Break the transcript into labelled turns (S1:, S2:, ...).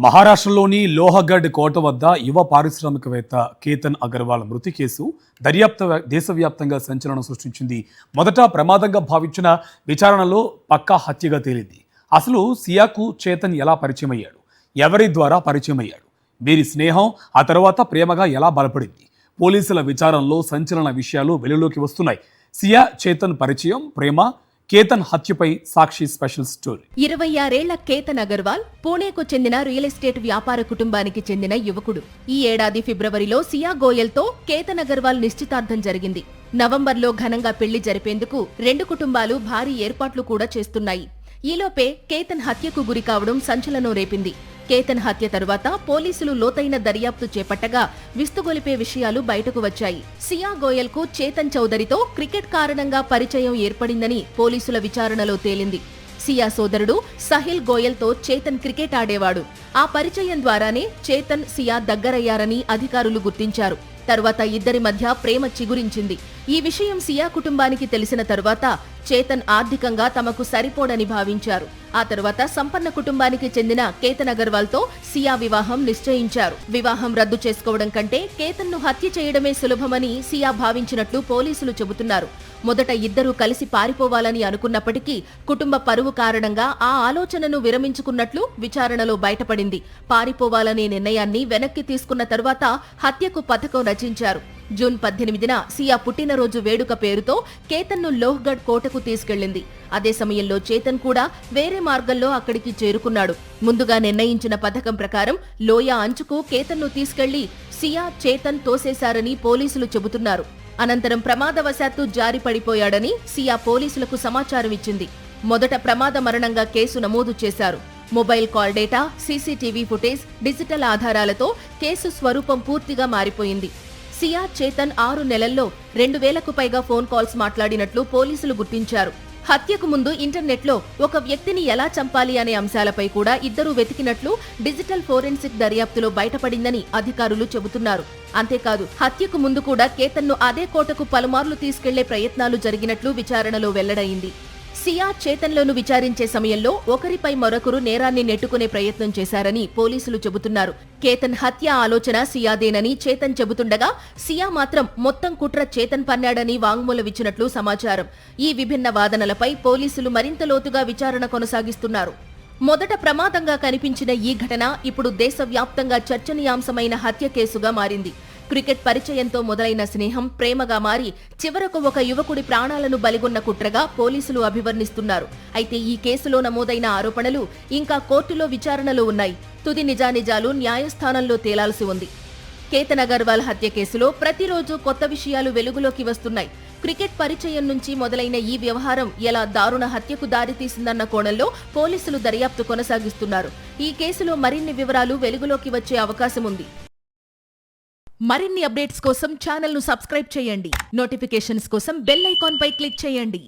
S1: మహారాష్ట్రలోని లోహగఢ్ కోట వద్ద యువ పారిశ్రామికవేత్త కేతన్ అగర్వాల్ మృతి కేసు దర్యాప్తు దేశవ్యాప్తంగా సంచలనం సృష్టించింది. మొదట ప్రమాదంగా భావించిన విచారణలో పక్కా హత్యగా తేలింది. అసలు సియాకు చేతన్ ఎలా పరిచయం అయ్యాడు, ఎవరి ద్వారా పరిచయం అయ్యాడు, వీరి స్నేహం ఆ తర్వాత ప్రేమగా ఎలా బలపడింది? పోలీసుల విచారణలో సంచలన విషయాలు వెలుగులోకి వస్తున్నాయి. సియా చేతన్ పరిచయం, ప్రేమ, కేతన్ హత్యపై సాక్షి స్పెషల్ స్టోరీ.
S2: 26 ఏళ్ల కేతన్ అగర్వాల్ పూణేకు చెందిన రియల్ ఎస్టేట్ వ్యాపార కుటుంబానికి చెందిన యువకుడు. ఈ ఏడాది ఫిబ్రవరిలో సియా గోయల్తో కేతన్ అగర్వాల్ నిశ్చితార్థం జరిగింది. నవంబర్లో ఘనంగా పెళ్లి జరిపేందుకు రెండు కుటుంబాలు భారీ ఏర్పాట్లు కూడా చేస్తున్నాయి. ఈలోపే కేతన్ హత్యకు గురి కావడం సంచలనం రేపింది. కేతన్ హత్య తరువాత పోలీసులు లోతైన దర్యాప్తు చేపట్టగా విస్తుగొలిపే విషయాలు బయటకు వచ్చాయి. సియా గోయల్ కు చేతన్ చౌదరితో క్రికెట్ కారణంగా పరిచయం ఏర్పడిందని పోలీసుల విచారణలో తేలింది. సియా సోదరుడు సహిల్ గోయల్ తో చేతన్ క్రికెట్ ఆడేవాడు. ఆ పరిచయం ద్వారానే చేతన్, సియా దగ్గరయ్యారని అధికారులు గుర్తించారు. తరువాత ఇద్దరి మధ్య ప్రేమ చిగురించింది. ఈ విషయం సియా కుటుంబానికి తెలిసిన తరువాత చేతన్ ఆర్థికంగా తమకు సరిపోడని భావించారు. ఆ తర్వాత సంపన్న కుటుంబానికి చెందిన కేతన్ అగర్వాల్ తో సియా వివాహం నిశ్చయించారు. వివాహం రద్దు చేసుకోవడం కంటే కేతన్ ను హత్య చేయడమే సులభమని సియా భావించినట్లు పోలీసులు చెబుతున్నారు. మొదట ఇద్దరూ కలిసి పారిపోవాలని అనుకున్నప్పటికీ కుటుంబ పరువు కారణంగా ఆ ఆలోచనను విరమించుకున్నట్లు విచారణలో బయటపడింది. పారిపోవాలనే నిర్ణయాన్ని వెనక్కి తీసుకున్న తరువాత హత్యకు పథకం రచించారు. జూన్ 18న సియా పుట్టినరోజు వేడుక పేరుతో కేతన్ ను లోహ్గఢ్ కోటకు తీసుకెళ్లింది. అదే సమయంలో చేతన్ కూడా వేరే మార్గంలో అక్కడికి చేరుకున్నాడు. ముందుగా నిర్ణయించిన పథకం ప్రకారం లోయ అంచుకు కేతన్ ను తీసుకెళ్లి సియా, చేతన్ తోసేశారని పోలీసులు చెబుతున్నారు. అనంతరం ప్రమాదవశాత్తు జారి పడిపోయాడని సియా పోలీసులకు సమాచారం ఇచ్చింది. మొదట ప్రమాద మరణంగా కేసు నమోదు చేశారు. Mobile call data, CCTV footage, digital ఆధారాలతో కేసు స్వరూపం పూర్తిగా మారిపోయింది. సియా, చేతన్ 6 నెలల్లో 2000కు పైగా ఫోన్ కాల్స్ మాట్లాడినట్లు పోలీసులు గుర్తించారు. హత్యకు ముందు ఇంటర్నెట్లో ఒక వ్యక్తిని ఎలా చంపాలి అనే అంశాలపై కూడా ఇద్దరూ వెతికినట్లు డిజిటల్ ఫోరెన్సిక్ దర్యాప్తులో బయటపడిందని అధికారులు చెబుతున్నారు. అంతేకాదు, హత్యకు ముందు కూడా కేతన్ను అదే కోటకు పలుమార్లు తీసుకెళ్లే ప్రయత్నాలు జరిగినట్లు విచారణలో వెల్లడైంది. సియా, చేతన్లను విచారించే సమయంలో ఒకరిపై మరొకరు నేరాన్ని నెట్టుకునే ప్రయత్నం చేశారని పోలీసులు చెబుతున్నారు. కేతన్ హత్య ఆలోచన సియాదేనని చేతన్ చెబుతుండగా, సియా మాత్రం మొత్తం కుట్ర చేతన్ పన్నాడని వాంగ్మూలమిచ్చినట్లు సమాచారం. ఈ విభిన్న వాదనలపై పోలీసులు మరింత లోతుగా విచారణ కొనసాగిస్తున్నారు. మొదట ప్రమాదంగా కనిపించిన ఈ ఘటన ఇప్పుడు దేశవ్యాప్తంగా చర్చనీయాంశమైన హత్య కేసుగా మారింది. క్రికెట్ పరిచయంతో మొదలైన స్నేహం ప్రేమగా మారి చివరకు ఒక యువకుడి ప్రాణాలను బలిగొన్న కుట్రగా పోలీసులు అభివర్ణిస్తున్నారు. అయితే ఈ కేసులో నమోదైన ఆరోపణలు ఇంకా కోర్టులో విచారణలో ఉన్నాయి. తుది నిజానిజాలు న్యాయస్థానంలో తేలాల్సి ఉంది. కేతన్ అగర్వాల్ హత్య కేసులో ప్రతిరోజు కొత్త విషయాలు వెలుగులోకి వస్తున్నాయి. క్రికెట్ పరిచయం నుంచి మొదలైన ఈ వ్యవహారం ఎలా దారుణ హత్యకు దారితీసిందన్న కోణంలో పోలీసులు దర్యాప్తు కొనసాగిస్తున్నారు. ఈ కేసులో మరిన్ని వివరాలు వెలుగులోకి వచ్చే అవకాశం ఉంది. మరిన్ని అప్డేట్స్ కోసం ఛానల్ ను సబ్స్క్రైబ్ చేయండి. నోటిఫికేషన్స్ కోసం బెల్ ఐకాన్ పై క్లిక్ చేయండి.